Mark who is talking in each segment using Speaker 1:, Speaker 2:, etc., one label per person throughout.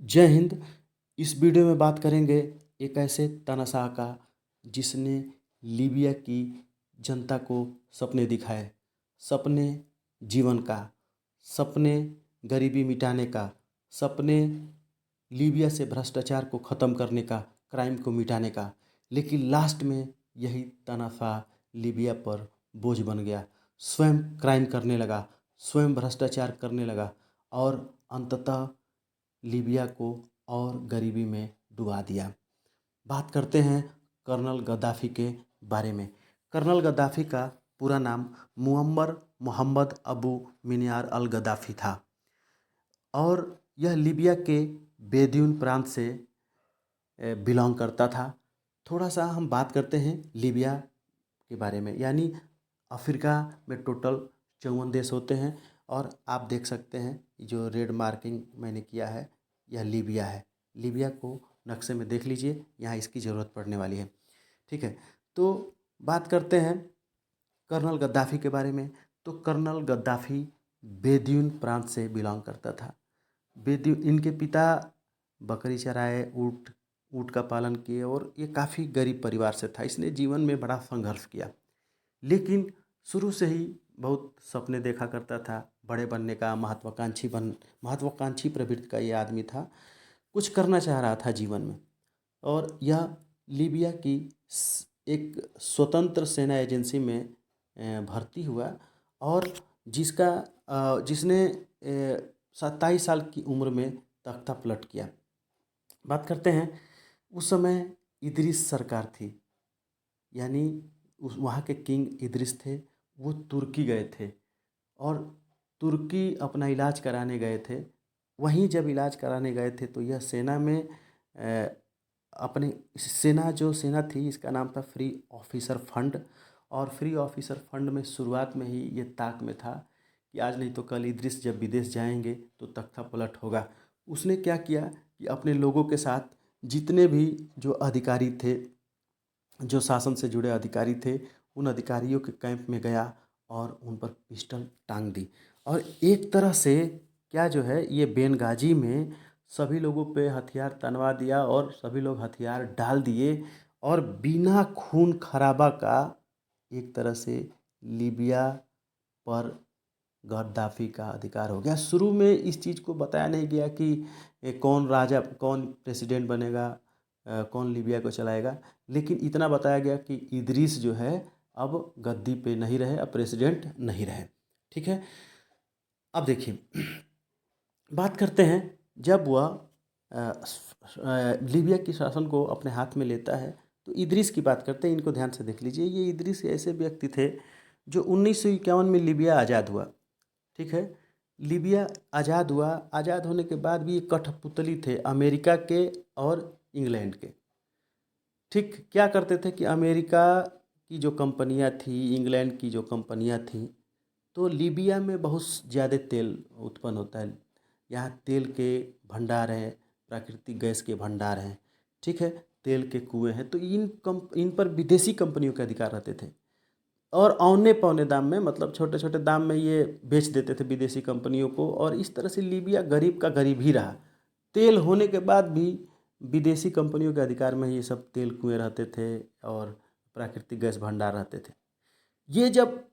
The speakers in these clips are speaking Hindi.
Speaker 1: जय हिंद। इस वीडियो में बात करेंगे एक ऐसे तानाशाह का जिसने लीबिया की जनता को सपने दिखाए। सपने जीवन का, सपने गरीबी मिटाने का, सपने लीबिया से भ्रष्टाचार को ख़त्म करने का, क्राइम को मिटाने का। लेकिन लास्ट में यही तानाशाह लीबिया पर बोझ बन गया। स्वयं क्राइम करने लगा, स्वयं भ्रष्टाचार करने लगा और अंततः लीबिया को और गरीबी में डुबा दिया। बात करते हैं कर्नल गद्दाफ़ी के बारे में। कर्नल गद्दाफ़ी का पूरा नाम मुअम्मर मोहम्मद अबू मिनार अल गद्दाफ़ी था और यह लीबिया के बेदूइन प्रांत से बिलोंग करता था। थोड़ा सा हम बात करते हैं लीबिया के बारे में। यानी अफ्रीका में टोटल 54 देश होते हैं और आप देख सकते हैं जो रेड मार्किंग मैंने किया है यह लीबिया है। लीबिया को नक्शे में देख लीजिए, यहाँ इसकी ज़रूरत पड़ने वाली है। ठीक है, तो बात करते हैं कर्नल गद्दाफ़ी के बारे में। तो कर्नल गद्दाफ़ी बेदूइन प्रांत से बिलोंग करता था। बेदूइन, इनके पिता बकरी चराए, ऊँट ऊँट का पालन किए और ये काफ़ी गरीब परिवार से था। इसने जीवन में बड़ा संघर्ष किया, लेकिन शुरू से ही बहुत सपने देखा करता था बड़े बनने का। महत्वाकांक्षी प्रवृत्ति का ये आदमी था। कुछ करना चाह रहा था जीवन में और यह लीबिया की एक स्वतंत्र सेना एजेंसी में भर्ती हुआ और जिसने 27 साल की उम्र में तख्ता पलट किया। बात करते हैं, उस समय इदरीस सरकार थी, यानी उस वहाँ के किंग इदरीस थे। वो तुर्की गए थे और तुर्की अपना इलाज कराने गए थे। वहीं जब इलाज कराने गए थे तो यह सेना में अपने सेना थी, इसका नाम था फ्री ऑफिसर फंड। और फ्री ऑफिसर फंड में शुरुआत में ही ये ताक में था कि आज नहीं तो कल इदरीस जब विदेश जाएंगे तो तख्ता पलट होगा। उसने क्या किया कि अपने लोगों के साथ जितने भी जो अधिकारी थे, जो शासन से जुड़े अधिकारी थे, उन अधिकारियों के कैंप में गया और उन पर पिस्टल टांग दी। और एक तरह से क्या जो है ये बेनगाजी में सभी लोगों पे हथियार तनवा दिया और सभी लोग हथियार डाल दिए और बिना खून खराबा का एक तरह से लीबिया पर गद्दाफ़ी का अधिकार हो गया। शुरू में इस चीज़ को बताया नहीं गया कि कौन राजा, कौन प्रेसिडेंट बनेगा, कौन लीबिया को चलाएगा, लेकिन इतना बताया गया कि इदरीस जो है अब गद्दी पे नहीं रहे, अब प्रेसिडेंट नहीं रहे। ठीक है, अब देखिए बात करते हैं जब वह लीबिया की शासन को अपने हाथ में लेता है तो इदरीस की बात करते हैं। इनको ध्यान से देख लीजिए। ये इदरीस ऐसे व्यक्ति थे जो 1951 में लीबिया आज़ाद हुआ। ठीक है, लीबिया आज़ाद हुआ। आज़ाद होने के बाद भी ये कठपुतली थे अमेरिका के और इंग्लैंड के। ठीक, क्या करते थे कि अमेरिका की जो कंपनियां थी, इंग्लैंड की जो कंपनियां थी, तो लीबिया में बहुत ज़्यादा तेल उत्पन्न होता है। यहाँ तेल के भंडार हैं, प्राकृतिक गैस के भंडार हैं। ठीक है, तेल के कुएं हैं। तो इन पर विदेशी कंपनियों के अधिकार रहते थे और औने पौने दाम में, मतलब छोटे छोटे दाम में ये बेच देते थे विदेशी कंपनियों को। और इस तरह से लीबिया गरीब का गरीब ही रहा। तेल होने के बाद भी विदेशी कंपनियों के अधिकार में ये सब तेल कुएं रहते थे और प्राकृतिक गैस भंडार रहते थे। ये जब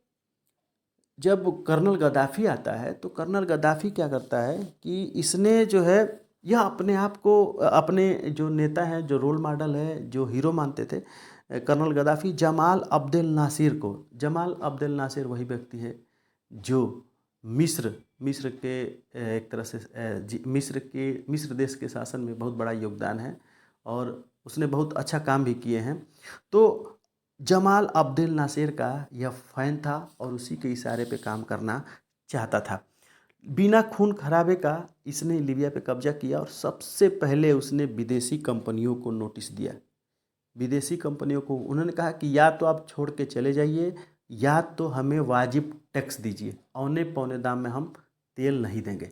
Speaker 1: जब कर्नल गद्दाफ़ी आता है तो कर्नल गद्दाफ़ी क्या करता है कि इसने जो है यह अपने आप को अपने जो नेता हैं, जो रोल मॉडल है, जो हीरो मानते थे colonel Gaddafi Jamal Abdel Nasser को। जमाल अब्देल नासिर वही व्यक्ति है जो मिस्र के एक तरह से मिस्र देश के शासन में बहुत बड़ा योगदान है और उसने बहुत अच्छा काम भी किए हैं। तो जमाल अब्देल नासिर का यह फ़ैन था और उसी के इशारे पे काम करना चाहता था। बिना खून खराबे का इसने लीबिया पे कब्जा किया और सबसे पहले उसने विदेशी कंपनियों को नोटिस दिया। विदेशी कंपनियों को उन्होंने कहा कि या तो आप छोड़ के चले जाइए या तो हमें वाजिब टैक्स दीजिए, औने पौने दाम में हम तेल नहीं देंगे।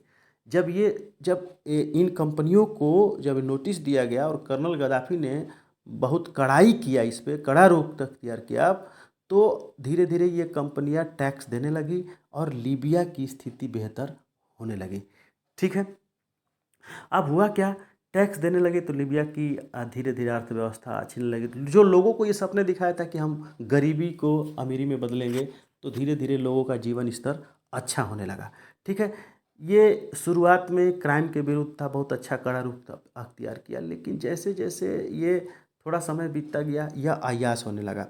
Speaker 1: इन कंपनियों को जब नोटिस दिया गया और कर्नल गद्दाफ़ी ने बहुत कड़ाई किया, इस पर कड़ा रोक अख्तियार किया, तो धीरे धीरे ये कंपनियां टैक्स देने लगी और लीबिया की स्थिति बेहतर होने लगी। ठीक है, अब हुआ क्या, टैक्स देने लगे तो लीबिया की धीरे धीरे अर्थव्यवस्था अच्छी नहीं लगी। तो जो लोगों को ये सपने दिखाया था कि हम गरीबी को अमीरी में बदलेंगे, तो धीरे धीरे लोगों का जीवन स्तर अच्छा होने लगा। ठीक है, ये शुरुआत में क्राइम के विरुद्ध था, बहुत अच्छा कड़ा रूप अख्तियार किया, लेकिन जैसे जैसे ये थोड़ा समय बीतता गया, यह अय्याश होने लगा।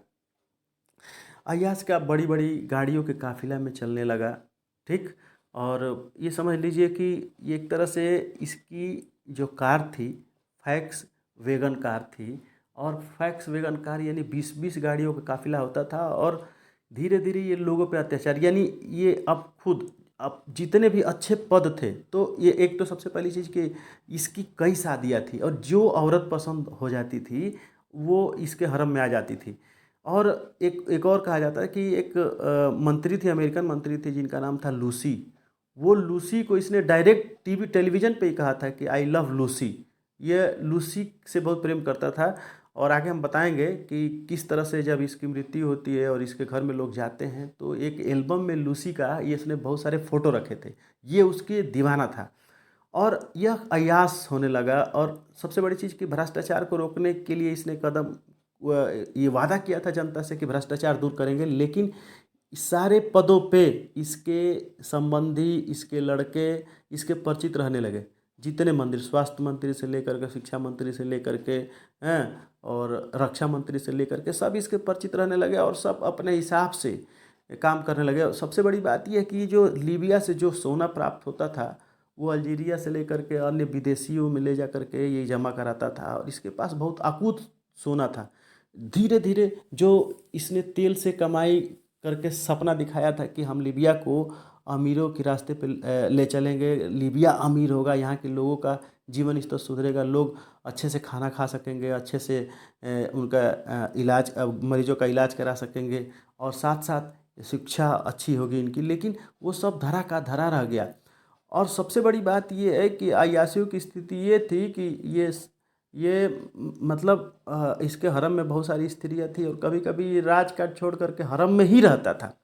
Speaker 1: अय्याश का बड़ी बड़ी गाड़ियों के काफिला में चलने लगा। ठीक, और ये समझ लीजिए कि ये एक तरह से इसकी जो कार थी, फैक्स वैगन कार थी, और फैक्स वैगन कार यानी 20-20 गाड़ियों का काफिला होता था। और धीरे धीरे ये लोगों पे अत्याचार, यानी ये अब जितने भी अच्छे पद थे, तो ये एक तो सबसे पहली चीज़ कि इसकी कई शादियाँ थी, और जो औरत पसंद हो जाती थी वो इसके हरम में आ जाती थी। और एक एक और कहा जाता है कि एक मंत्री थी, अमेरिकन मंत्री थी, जिनका नाम था लूसी। वो लूसी को इसने डायरेक्ट टीवी टेलीविज़न पे ही कहा था कि आई लव लूसी। ये लूसी से बहुत प्रेम करता था। और आगे हम बताएंगे कि किस तरह से जब इसकी मृत्यु होती है और इसके घर में लोग जाते हैं, तो एक एल्बम में लूसी का ये इसने बहुत सारे फ़ोटो रखे थे। ये उसके दीवाना था। और यह अय्याश होने लगा। और सबसे बड़ी चीज़ कि भ्रष्टाचार को रोकने के लिए इसने ये वादा किया था जनता से कि भ्रष्टाचार दूर करेंगे, लेकिन सारे पदों पे इसके संबंधी, इसके लड़के इसके परिचित रहने लगे। जितने मंत्री, स्वास्थ्य मंत्री से लेकर के शिक्षा मंत्री से लेकर के हैं, और रक्षा मंत्री से लेकर के, सब इसके परिचित रहने लगे और सब अपने हिसाब से काम करने लगे। और सबसे बड़ी बात यह है कि जो लीबिया से जो सोना प्राप्त होता था, वो अल्जीरिया से लेकर के अन्य विदेशियों में ले जा करके ये जमा कराता था, और इसके पास बहुत अकूत सोना था। धीरे धीरे जो इसने तेल से कमाई करके सपना दिखाया था कि हम लीबिया को अमीरों के रास्ते पे ले चलेंगे, लीबिया अमीर होगा, यहाँ के लोगों का जीवन स्तर सुधरेगा, लोग अच्छे से खाना खा सकेंगे, अच्छे से उनका मरीजों का इलाज करा सकेंगे, और साथ साथ शिक्षा अच्छी होगी इनकी। लेकिन वो सब धरा का धरा रह गया। और सबसे बड़ी बात ये है कि अय्याशियों की स्थिति ये थी कि मतलब इसके हरम में बहुत सारी स्त्रियां थी, और कभी कभी राजकाज छोड़ करके हरम में ही रहता था।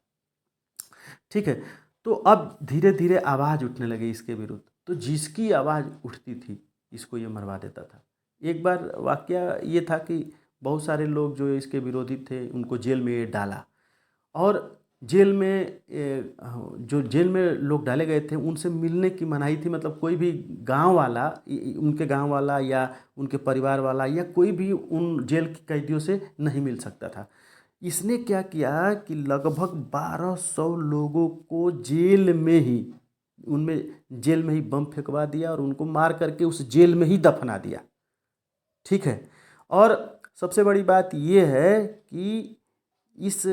Speaker 1: ठीक है, तो अब धीरे धीरे आवाज़ उठने लगी इसके विरुद्ध, तो जिसकी आवाज़ उठती थी इसको ये मरवा देता था। एक बार वाकया ये था कि बहुत सारे लोग जो इसके विरोधी थे उनको जेल में ये डाला। और जेल में जो जेल में लोग डाले गए थे उनसे मिलने की मनाही थी। मतलब कोई भी गांव वाला, उनके गांव वाला या उनके परिवार वाला या कोई भी उन जेल के कैदियों से नहीं मिल सकता था। इसने क्या किया कि लगभग 1200 लोगों को जेल में ही, उनमें जेल में ही बम फेंकवा दिया और उनको मार करके उस जेल में ही दफना दिया। ठीक है, और सबसे बड़ी बात ये है कि इस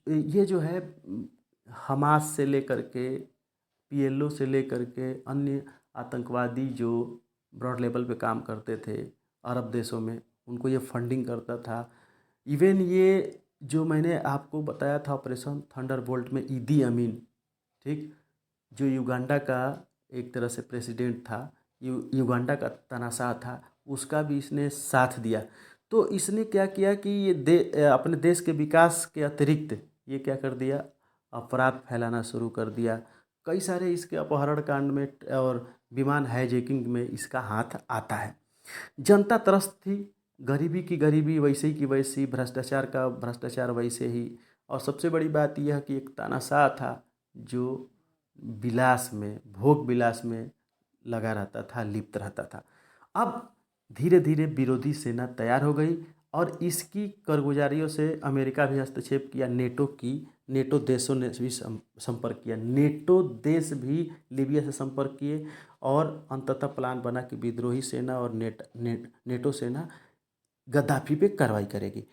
Speaker 1: ये जो है हमास से लेकर के, पीएलओ से लेकर के, अन्य आतंकवादी जो ब्रॉड लेवल पे काम करते थे अरब देशों में, उनको ये फंडिंग करता था। इवन ये जो मैंने आपको बताया था ऑपरेशन थंडरबोल्ट में ईदी अमीन, ठीक, जो युगांडा का एक तरह से प्रेसिडेंट था, युगांडा का तानाशाह था, उसका भी इसने साथ दिया। तो इसने क्या किया कि अपने देश के विकास के अतिरिक्त ये क्या कर दिया, अपराध फैलाना शुरू कर दिया। कई सारे इसके अपहरण कांड में और विमान हाईजैकिंग में इसका हाथ आता है। जनता त्रस्त थी, गरीबी की गरीबी, वैसे ही की वैसी, भ्रष्टाचार का भ्रष्टाचार वैसे ही। और सबसे बड़ी बात यह कि एक तानाशाह था जो विलास में, भोग विलास में लगा रहता था, लिप्त रहता था। अब धीरे धीरे विरोधी सेना तैयार हो गई, और इसकी कारगुजारियों से अमेरिका भी हस्तक्षेप किया, नेटो देशों ने भी संपर्क किया, नेटो देश भी लीबिया से संपर्क किए। और अंततः प्लान बना कि विद्रोही सेना और नेटो सेना गद्दाफी पे कार्रवाई करेगी।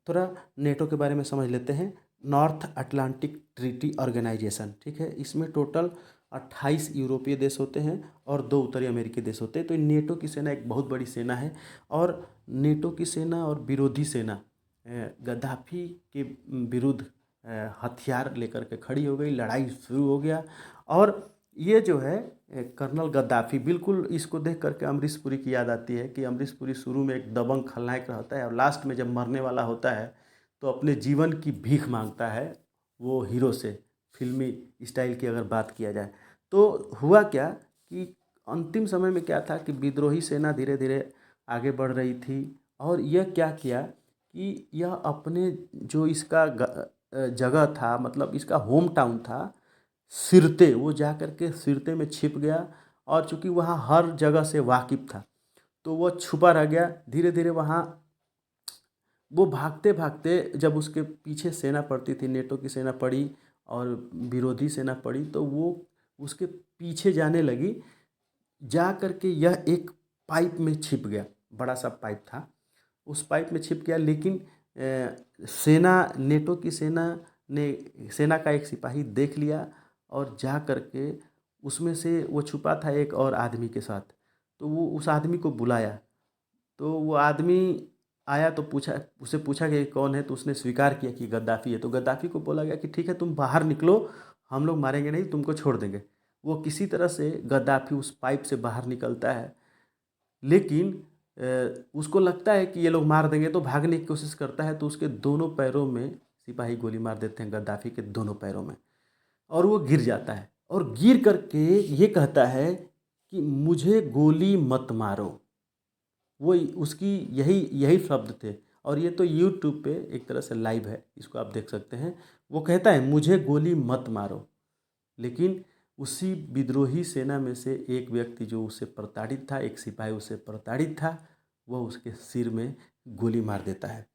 Speaker 1: थोड़ा नेटो के बारे में समझ लेते हैं। नॉर्थ अटलांटिक ट्रीटी ऑर्गेनाइजेशन, ठीक है, इसमें टोटल 28 यूरोपीय देश होते हैं और 2 उत्तरी अमेरिकी देश होते हैं। तो नेटो की सेना एक बहुत बड़ी सेना है, और नेटो की सेना और विरोधी सेना गद्दाफी के विरुद्ध हथियार लेकर के खड़ी हो गई, लड़ाई शुरू हो गया। और ये जो है कर्नल गद्दाफी, बिल्कुल इसको देख करके अमरीश पुरी की याद आती है कि अमरीश पुरी शुरू में एक दबंग खलनायक रहता है, और लास्ट में जब मरने वाला होता है तो अपने जीवन की भीख मांगता है वो हीरो से, फिल्मी स्टाइल की अगर बात किया जाए। तो हुआ क्या कि अंतिम समय में क्या था कि विद्रोही सेना धीरे धीरे आगे बढ़ रही थी और यह क्या किया कि यह अपने जो इसका जगह था, मतलब इसका होम टाउन था सिरते, वो जा कर के सिरते में छिप गया। और चूंकि वहाँ हर जगह से वाकिफ था तो वो छुपा रह गया। धीरे धीरे वहाँ वो भागते भागते जब उसके पीछे सेना पड़ती थी, नेटो की सेना पड़ी और विरोधी सेना पड़ी, तो वो उसके पीछे जाने लगी। जा कर के यह एक पाइप में छिप गया, बड़ा सा पाइप था, उस पाइप में छिप गया। लेकिन सेना, नेटो की सेना ने, सेना का एक सिपाही देख लिया और जा कर के उसमें से वो छुपा था एक और आदमी के साथ, तो वो उस आदमी को बुलाया। तो वो आदमी आया तो पूछा, उससे पूछा कि कौन है, तो उसने स्वीकार किया कि गद्दाफ़ी है। तो गद्दाफ़ी को बोला गया कि ठीक है तुम बाहर निकलो, हम लोग मारेंगे नहीं, तुमको छोड़ देंगे। वो किसी तरह से गद्दाफ़ी उस पाइप से बाहर निकलता है, लेकिन उसको लगता है कि ये लोग मार देंगे तो भागने की कोशिश करता है। तो उसके दोनों पैरों में सिपाही गोली मार देते हैं, गद्दाफ़ी के दोनों पैरों में, और वो गिर जाता है। और गिर करके ये कहता है कि मुझे गोली मत मारो। वो उसकी यही यही शब्द थे। और ये तो यूट्यूब पे एक तरह से लाइव है, इसको आप देख सकते हैं। वो कहता है मुझे गोली मत मारो, लेकिन उसी विद्रोही सेना में से एक व्यक्ति जो उससे प्रताड़ित था, एक सिपाही उससे प्रताड़ित था, वह उसके सिर में गोली मार देता है।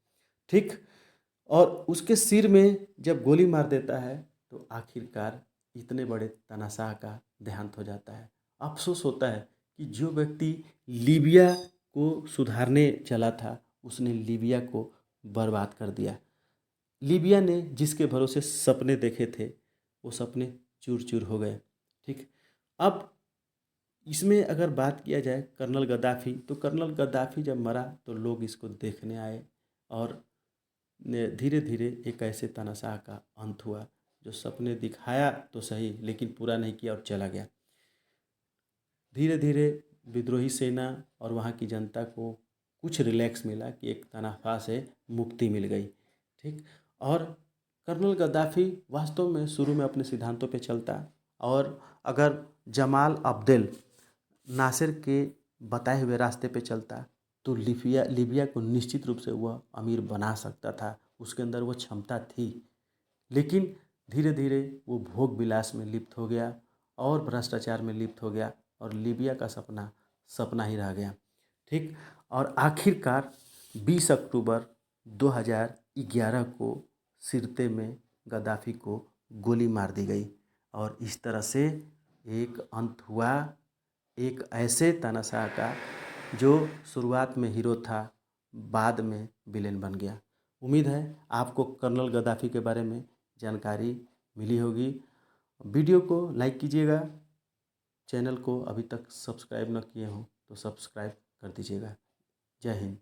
Speaker 1: ठीक, और उसके सिर में जब गोली मार देता है तो आखिरकार इतने बड़े तानाशाह का देहांत हो जाता है। अफसोस होता है कि जो व्यक्ति लीबिया को सुधारने चला था, उसने लीबिया को बर्बाद कर दिया। लीबिया ने जिसके भरोसे सपने देखे थे, वो सपने चूर चूर हो गए। ठीक, अब इसमें अगर बात किया जाए कर्नल गद्दाफ़ी, तो कर्नल गद्दाफ़ी जब मरा तो लोग इसको देखने आए और धीरे धीरे एक ऐसे तानाशाह का अंत हुआ जो सपने दिखाया तो सही लेकिन पूरा नहीं किया और चला गया। धीरे धीरे विद्रोही सेना और वहाँ की जनता को कुछ रिलैक्स मिला कि एक तनाज़ा से मुक्ति मिल गई। ठीक, और कर्नल गद्दाफ़ी वास्तव में शुरू में अपने सिद्धांतों पे चलता, और अगर जमाल अब्देल नासिर के बताए हुए रास्ते पे चलता तो लीबिया को निश्चित रूप से वह अमीर बना सकता था, उसके अंदर वो क्षमता थी। लेकिन धीरे धीरे वो भोग विलास में लिप्त हो गया और भ्रष्टाचार में लिप्त हो गया और लीबिया का सपना सपना ही रह गया। ठीक, और आखिरकार 20 अक्टूबर 2011 को सिरते में गद्दाफ़ी को गोली मार दी गई और इस तरह से एक अंत हुआ एक ऐसे तानाशाह का जो शुरुआत में हीरो था, बाद में विलेन बन गया। उम्मीद है आपको कर्नल गद्दाफ़ी के बारे में जानकारी मिली होगी। वीडियो को लाइक कीजिएगा, चैनल को अभी तक सब्सक्राइब न किए हों तो सब्सक्राइब कर दीजिएगा। जय हिंद।